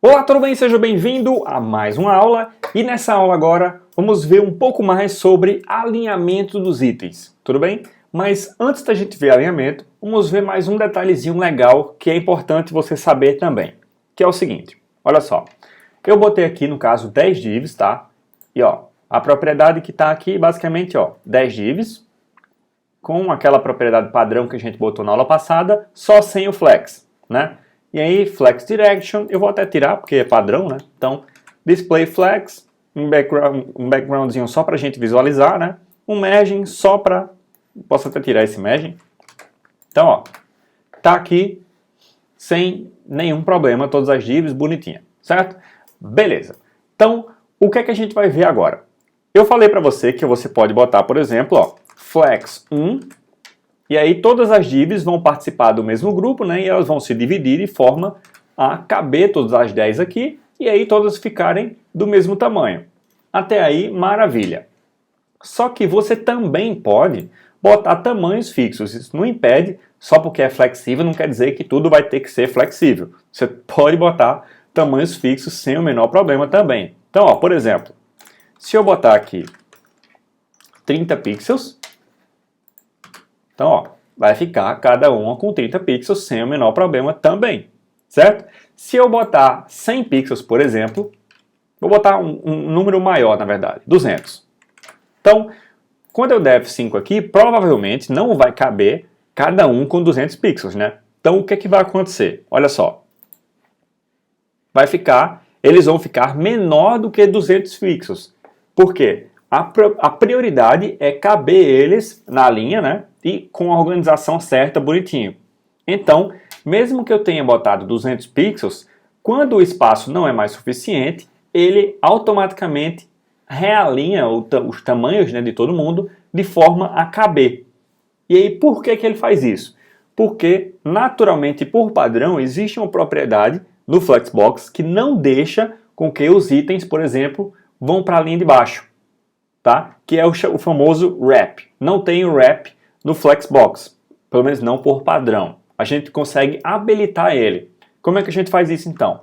Olá, tudo bem? Seja bem-vindo a mais uma aula e nessa aula agora vamos ver um pouco mais sobre alinhamento dos itens, tudo bem? Mas antes da gente ver alinhamento, vamos ver mais um detalhezinho legal que é importante você saber também, que é o seguinte, olha só, eu botei aqui no caso 10 divs, tá? E ó, a propriedade que está aqui basicamente ó, 10 divs com aquela propriedade padrão que a gente botou na aula passada, só sem o flex, né? E aí, flex direction, eu vou até tirar porque é padrão, né? Então, display flex, um backgroundzinho só para a gente visualizar, né? Um margin só para... Posso até tirar esse margin. Então, ó, tá aqui sem nenhum problema, todas as divs bonitinha, certo? Beleza. Então, o que é que a gente vai ver agora? Eu falei para você que você pode botar, por exemplo, ó, flex 1, e aí todas as divs vão participar do mesmo grupo, né? E elas vão se dividir de forma a caber todas as 10 aqui, e aí todas ficarem do mesmo tamanho. Até aí, maravilha. Só que você também pode botar tamanhos fixos. Isso não impede, só porque é flexível não quer dizer que tudo vai ter que ser flexível. Você pode botar tamanhos fixos sem o menor problema também. Então, ó, por exemplo, se eu botar aqui 30 pixels, então, ó, vai ficar cada uma com 30 pixels sem o menor problema também, certo? Se eu botar 100 pixels, por exemplo, vou botar um número maior, na verdade, 200. Então, quando eu der F5 aqui, provavelmente não vai caber cada um com 200 pixels, né? Então, o que é que vai acontecer? Olha só. Eles vão ficar menor do que 200 pixels. Por quê? A prioridade é caber eles na linha, né? E com a organização certa, bonitinho. Então, mesmo que eu tenha botado 200 pixels, quando o espaço não é mais suficiente, ele automaticamente realinha os tamanhos, né, de todo mundo de forma a caber. E aí, por que ele faz isso? Porque, naturalmente, por padrão, existe uma propriedade no Flexbox que não deixa com que os itens, por exemplo, vão para a linha de baixo. Tá? Que é o famoso wrap. Não tem o wrap no Flexbox, pelo menos não por padrão. A gente consegue habilitar ele. Como é que a gente faz isso então?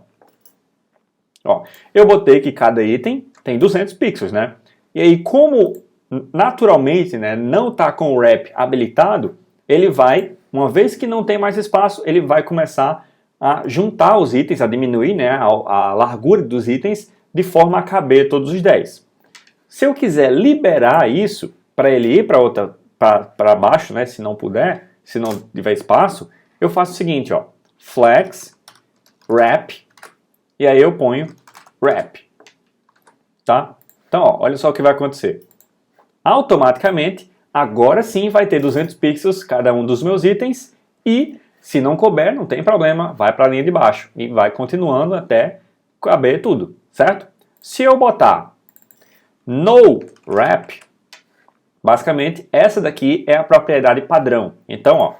Ó, eu botei que cada item tem 200 pixels, né? E aí, como naturalmente, né, não está com o wrap habilitado, ele vai, uma vez que não tem mais espaço, ele vai começar a juntar os itens, a diminuir, né, a largura dos itens de forma a caber todos os 10. Se eu quiser liberar isso para ele ir para baixo, né, se não puder, se não tiver espaço, eu faço o seguinte, ó, flex wrap e aí eu ponho wrap, tá? Então, ó, olha só o que vai acontecer. Automaticamente, agora sim vai ter 200 pixels cada um dos meus itens e se não couber, não tem problema, vai para a linha de baixo e vai continuando até caber tudo, certo? Se eu botar no wrap, basicamente essa daqui é a propriedade padrão. Então, ó,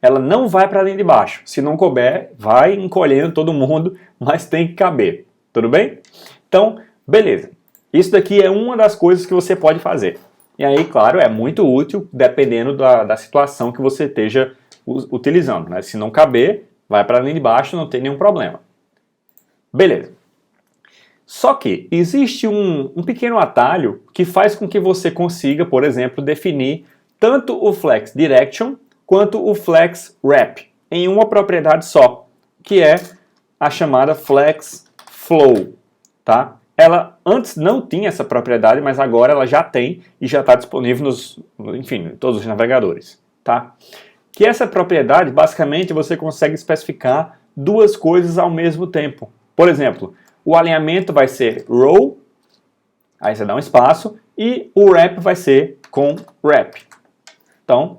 ela não vai para a linha de baixo. Se não couber, vai encolhendo todo mundo, mas tem que caber. Tudo bem? Então, beleza. Isso daqui é uma das coisas que você pode fazer. E aí, claro, é muito útil dependendo da situação que você esteja utilizando, né? Se não caber, vai para a linha de baixo, não tem nenhum problema. Beleza. Só que existe um pequeno atalho que faz com que você consiga, por exemplo, definir tanto o Flex Direction quanto o Flex Wrap em uma propriedade só, que é a chamada Flex Flow, tá? Ela antes não tinha essa propriedade, mas agora ela já tem e já está disponível em todos os navegadores, tá? Que essa propriedade, basicamente, você consegue especificar duas coisas ao mesmo tempo. Por exemplo, o alinhamento vai ser row, aí você dá um espaço, e o wrap vai ser com wrap. Então,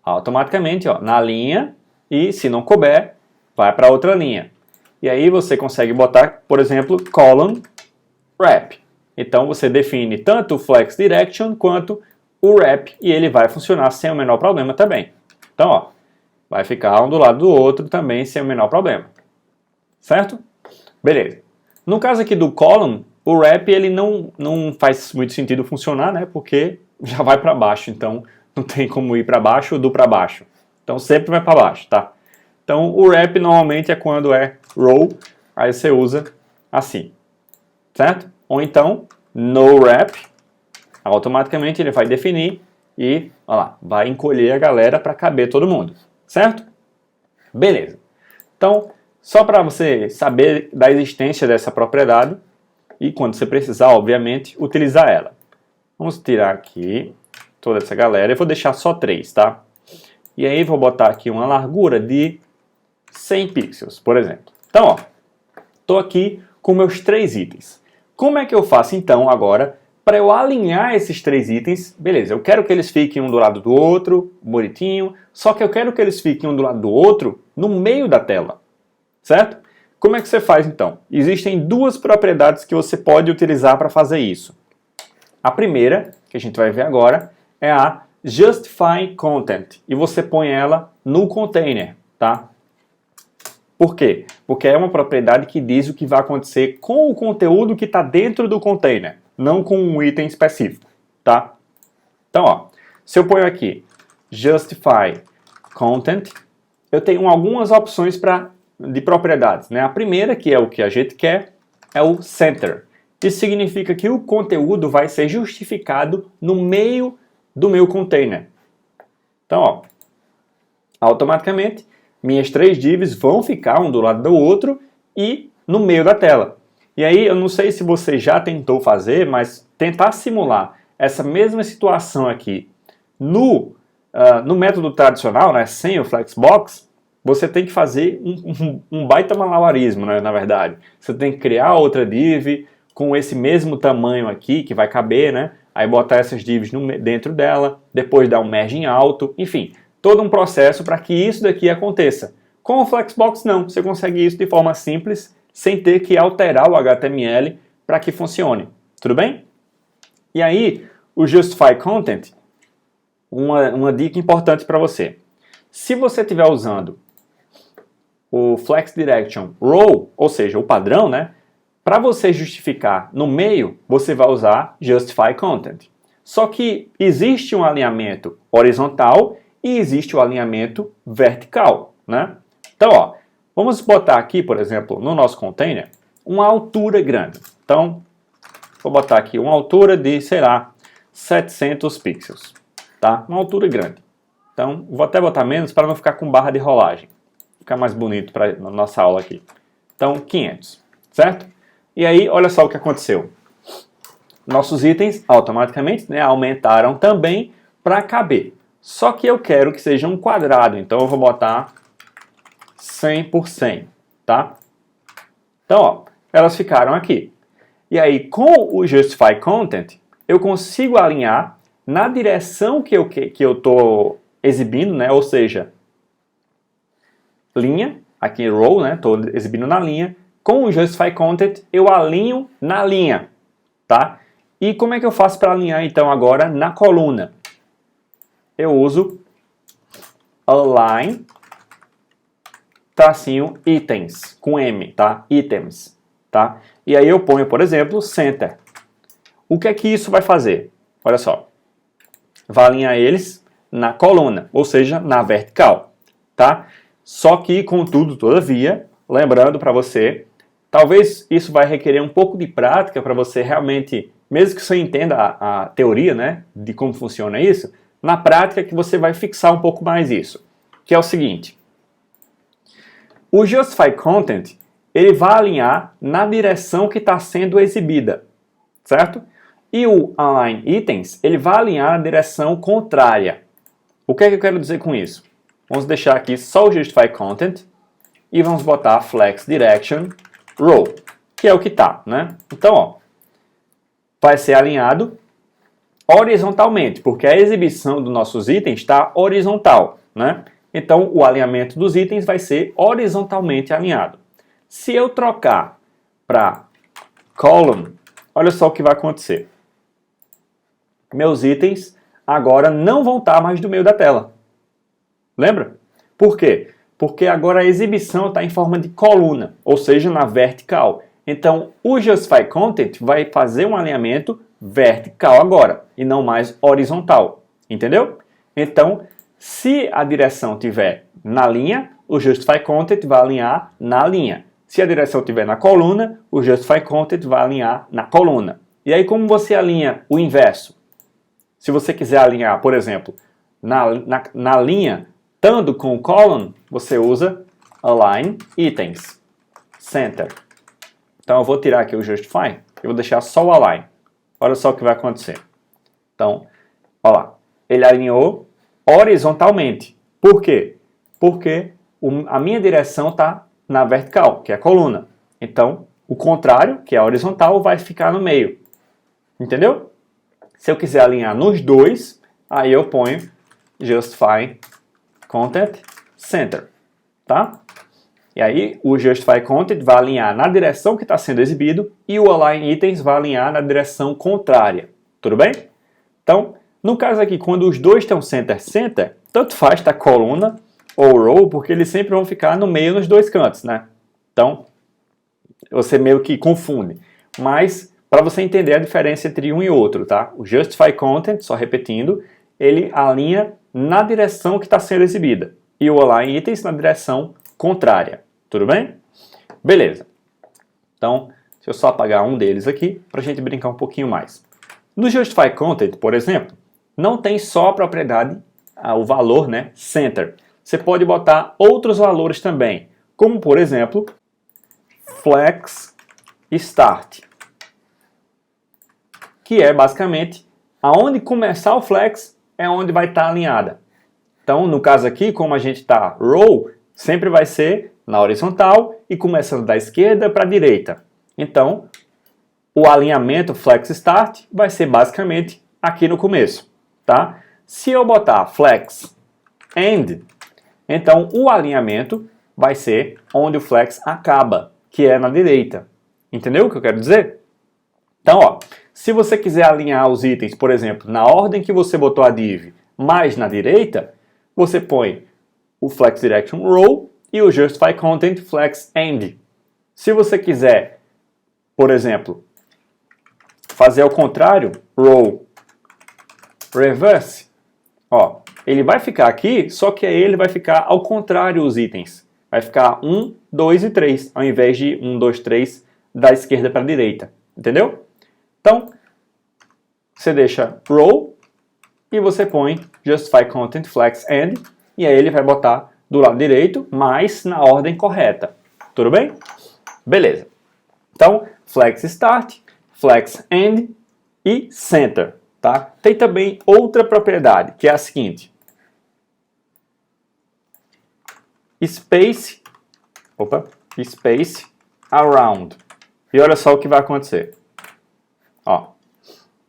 automaticamente, ó, na linha, e se não couber, vai para outra linha. E aí você consegue botar, por exemplo, column wrap. Então você define tanto o flex direction quanto o wrap, e ele vai funcionar sem o menor problema também. Então, ó, vai ficar um do lado do outro também sem o menor problema. Certo? Beleza. No caso aqui do column, o wrap ele não faz muito sentido funcionar, né? Porque já vai para baixo, então não tem como ir para baixo ou do para baixo. Então sempre vai para baixo, tá? Então o wrap normalmente é quando é row, aí você usa assim, certo? Ou então, no wrap, automaticamente ele vai definir e, olha lá, vai encolher a galera para caber todo mundo, certo? Beleza. Então, só para você saber da existência dessa propriedade e quando você precisar, obviamente, utilizar ela. Vamos tirar aqui toda essa galera. Eu vou deixar só 3, tá? E aí vou botar aqui uma largura de 100 pixels, por exemplo. Então, ó, estou aqui com meus 3 itens. Como é que eu faço então agora para eu alinhar esses 3 itens? Beleza, eu quero que eles fiquem um do lado do outro, bonitinho, só que eu quero que eles fiquem um do lado do outro no meio da tela, certo? Como é que você faz então? Existem 2 propriedades que você pode utilizar para fazer isso. A primeira, que a gente vai ver agora, é a Justify Content, e você põe ela no container, tá? Por quê? Porque é uma propriedade que diz o que vai acontecer com o conteúdo que está dentro do container, não com um item específico, tá? Então, ó, se eu ponho aqui Justify Content, eu tenho algumas opções de propriedades, né? A primeira, que é o que a gente quer, é o Center. Isso significa que o conteúdo vai ser justificado no meio do meu container. Então, ó, automaticamente, minhas 3 divs vão ficar um do lado do outro e no meio da tela. E aí, eu não sei se você já tentou fazer, mas tentar simular essa mesma situação aqui no método tradicional, né, sem o Flexbox, você tem que fazer um baita malabarismo, né, na verdade. Você tem que criar outra div com esse mesmo tamanho aqui, que vai caber, né? Aí botar essas divs dentro dela, depois dar um merging alto, enfim, todo um processo para que isso daqui aconteça. Com o Flexbox não, você consegue isso de forma simples, sem ter que alterar o HTML para que funcione. Tudo bem? E aí, o Justify Content, uma dica importante para você. Se você estiver usando o Flex Direction Row, ou seja, o padrão, né? Para você justificar no meio, você vai usar Justify Content. Só que existe um alinhamento horizontal e existe o alinhamento vertical, né? Então, ó, vamos botar aqui, por exemplo, no nosso container, uma altura grande. Então, vou botar aqui uma altura de, sei lá, 700 pixels, tá? Uma altura grande. Então, vou até botar menos para não ficar com barra de rolagem. Ficar mais bonito para a nossa aula aqui. Então, 500, certo? E aí, olha só o que aconteceu. Nossos itens, automaticamente, né, aumentaram também para caber. Só que eu quero que seja um quadrado, então eu vou botar 100 por 100, tá? Então, ó, elas ficaram aqui. E aí, com o Justify Content, eu consigo alinhar na direção que eu estou exibindo, né? Ou seja, linha, aqui row, né? Estou exibindo na linha. Com o Justify Content, eu alinho na linha, tá? E como é que eu faço para alinhar, então, agora na coluna? Eu uso align, tracinho, itens, com M, tá? Items, tá? E aí eu ponho, por exemplo, center. O que é que isso vai fazer? Olha só. Vai alinhar eles na coluna, ou seja, na vertical, tá? Só que, contudo, todavia, lembrando para você, talvez isso vai requerer um pouco de prática para você realmente, mesmo que você entenda a teoria, né, de como funciona isso, na prática que você vai fixar um pouco mais isso, que é o seguinte. O Justify Content, ele vai alinhar na direção que está sendo exibida, certo? E o Align Items, ele vai alinhar na direção contrária. O que é que eu quero dizer com isso? Vamos deixar aqui só o Justify Content e vamos botar Flex Direction Row, que é o que está, né? Então, ó, vai ser alinhado horizontalmente, porque a exibição dos nossos itens está horizontal, né? Então, o alinhamento dos itens vai ser horizontalmente alinhado. Se eu trocar para column, olha só o que vai acontecer. Meus itens agora não vão estar mais no meio da tela. Lembra? Por quê? Porque agora a exibição está em forma de coluna, ou seja, na vertical. Então, o Justify Content vai fazer um alinhamento vertical agora, e não mais horizontal. Entendeu? Então, se a direção estiver na linha, o Justify Content vai alinhar na linha. Se a direção estiver na coluna, o Justify Content vai alinhar na coluna. E aí como você alinha o inverso? Se você quiser alinhar, por exemplo, na linha, estando com o column, você usa Align Items, Center. Então eu vou tirar aqui o Justify e vou deixar só o Align. Olha só o que vai acontecer. Então, olha lá. Ele alinhou horizontalmente. Por quê? Porque a minha direção está na vertical, que é a coluna. Então, o contrário, que é a horizontal, vai ficar no meio. Entendeu? Se eu quiser alinhar nos dois, aí eu ponho Justify Content Center. Tá? E aí, o Justify Content vai alinhar na direção que está sendo exibido e o Align Items vai alinhar na direção contrária. Tudo bem? Então, no caso aqui, quando os dois estão center, tanto faz estar coluna ou row, porque eles sempre vão ficar no meio nos dois cantos, né? Então, você meio que confunde. Mas, para você entender a diferença entre um e outro, tá? O Justify Content, só repetindo, ele alinha na direção que está sendo exibida. E o Align Items na direção contrária. Tudo bem? Beleza. Então, deixa eu só apagar um deles aqui para a gente brincar um pouquinho mais. No Justify Content, por exemplo, não tem só a propriedade, o valor, né, center. Você pode botar outros valores também, como por exemplo, flex start, que é basicamente aonde começar o flex é onde vai estar alinhada. Então, no caso aqui, como a gente está row, sempre vai ser na horizontal e começando da esquerda para a direita. Então, o alinhamento flex start vai ser basicamente aqui no começo, tá? Se eu botar flex end, então o alinhamento vai ser onde o flex acaba, que é na direita. Entendeu o que eu quero dizer? Então, ó, se você quiser alinhar os itens, por exemplo, na ordem que você botou a div, mais na direita, você põe o flex direction row e o justify content flex end. Se você quiser, por exemplo, fazer ao contrário, row reverse, ó, ele vai ficar aqui, só que aí ele vai ficar ao contrário os itens. Vai ficar 1, 2 e 3, ao invés de 1, 2, 3 da esquerda para a direita. Entendeu? Então, você deixa row e você põe justify content flex end e aí ele vai botar do lado direito, mas na ordem correta. Tudo bem? Beleza. Então, flex start, flex end e center. Tá? Tem também outra propriedade, que é a seguinte. Space around. E olha só o que vai acontecer. Ó,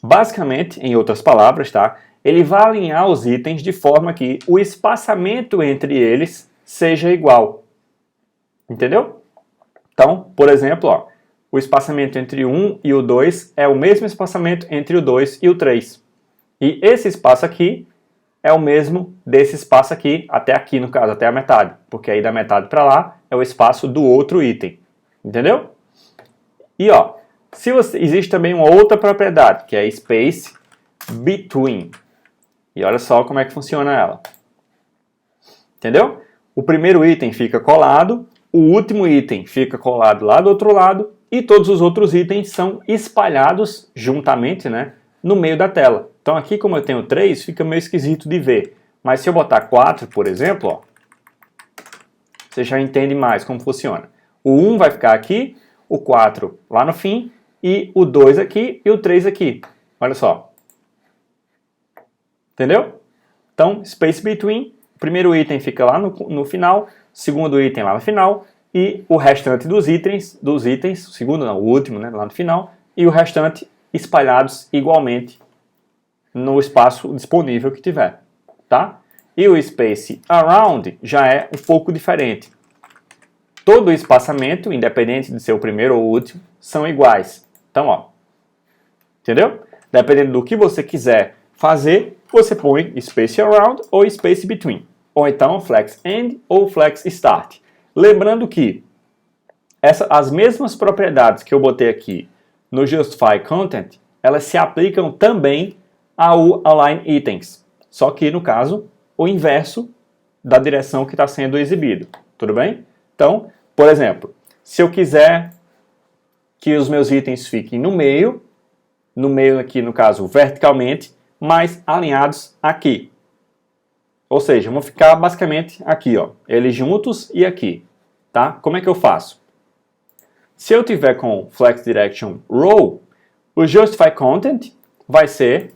basicamente, em outras palavras, tá? Ele vai alinhar os itens de forma que o espaçamento entre eles seja igual. Entendeu? Então, por exemplo, ó, o espaçamento entre o 1 e o 2 é o mesmo espaçamento entre o 2 e o 3. E esse espaço aqui é o mesmo desse espaço aqui, até aqui no caso, até a metade. Porque aí da metade para lá é o espaço do outro item. Entendeu? E ó, existe também uma outra propriedade, que é space between. E olha só como é que funciona ela. Entendeu? O primeiro item fica colado, o último item fica colado lá do outro lado, e todos os outros itens são espalhados juntamente, né, no meio da tela. Então aqui, como eu tenho 3, fica meio esquisito de ver. Mas se eu botar 4, por exemplo, ó, você já entende mais como funciona. O 1 vai ficar aqui, o 4 lá no fim, e o 2 aqui e o 3 aqui. Olha só. Entendeu? Então, space between, o primeiro item fica lá no final, o segundo item lá no final, e o restante dos itens, o segundo não, o último, né, lá no final, e o restante espalhados igualmente no espaço disponível que tiver, tá? E o space around já é um pouco diferente. Todo o espaçamento, independente de ser o primeiro ou o último, são iguais. Então, ó, entendeu? Dependendo do que você quiser fazer, você põe space around ou space between. Ou então flex end ou flex start. Lembrando que as mesmas propriedades que eu botei aqui no Justify Content, elas se aplicam também ao Align Items. Só que, no caso, o inverso da direção que está sendo exibido. Tudo bem? Então, por exemplo, Se eu quiser que os meus itens fiquem no meio aqui no caso verticalmente, mas alinhados aqui. Ou seja, vão ficar basicamente aqui, ó, eles juntos e aqui, tá? Como é que eu faço? Se eu tiver com Flex Direction Row, o Justify Content vai ser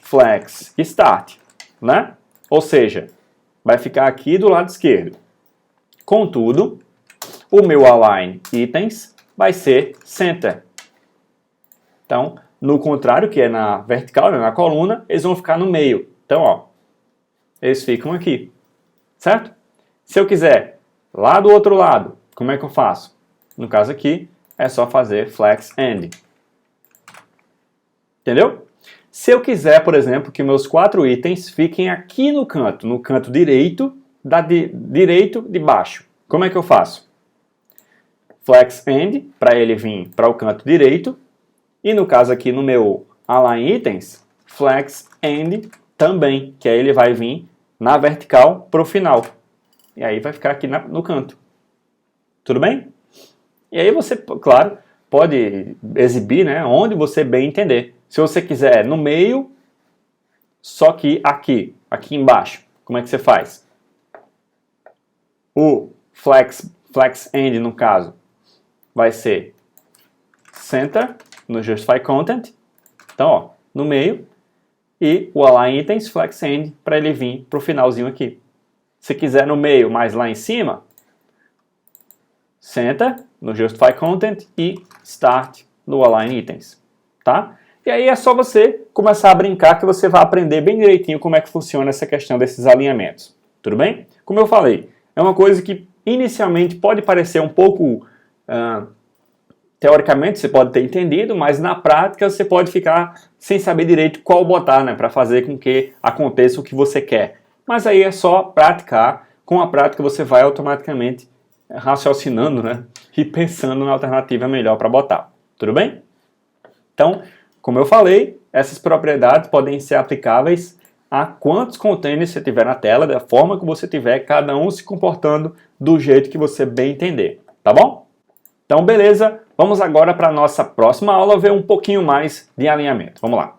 Flex Start, né? Ou seja, vai ficar aqui do lado esquerdo. Contudo, o meu Align Itens vai ser Center. Então, no contrário, que é na vertical, né, na coluna, eles vão ficar no meio. Então, ó, eles ficam aqui, certo? Se eu quiser lá do outro lado, como é que eu faço? No caso aqui, é só fazer Flex End. Entendeu? Se eu quiser, por exemplo, que meus 4 itens fiquem aqui no canto direito, direito de baixo. Como é que eu faço? Flex End, para ele vir para o canto direito. E no caso aqui no meu Align Itens, Flex End também, que aí ele vai vir na vertical para o final. E aí vai ficar aqui no canto. Tudo bem? E aí você, claro, pode exibir, né, onde você bem entender. Se você quiser no meio, só que aqui embaixo, como é que você faz? O Flex End, no caso, vai ser Center, no Justify Content. Então, ó, no meio. E o Align Itens, Flex End, para ele vir para o finalzinho aqui. Se quiser no meio, mais lá em cima, Center, no Justify Content e Start no Align Itens, tá? E aí é só você começar a brincar que você vai aprender bem direitinho como é que funciona essa questão desses alinhamentos, tudo bem? Como eu falei, é uma coisa que inicialmente pode parecer um pouco, teoricamente você pode ter entendido, mas na prática você pode ficar sem saber direito qual botar, né, para fazer com que aconteça o que você quer. Mas aí é só praticar, com a prática você vai automaticamente raciocinando, né, e pensando na alternativa melhor para botar, tudo bem? Então, como eu falei, essas propriedades podem ser aplicáveis a quantos containers você tiver na tela, da forma que você tiver, cada um se comportando do jeito que você bem entender, tá bom? Então, beleza, vamos agora para a nossa próxima aula ver um pouquinho mais de alinhamento. Vamos lá.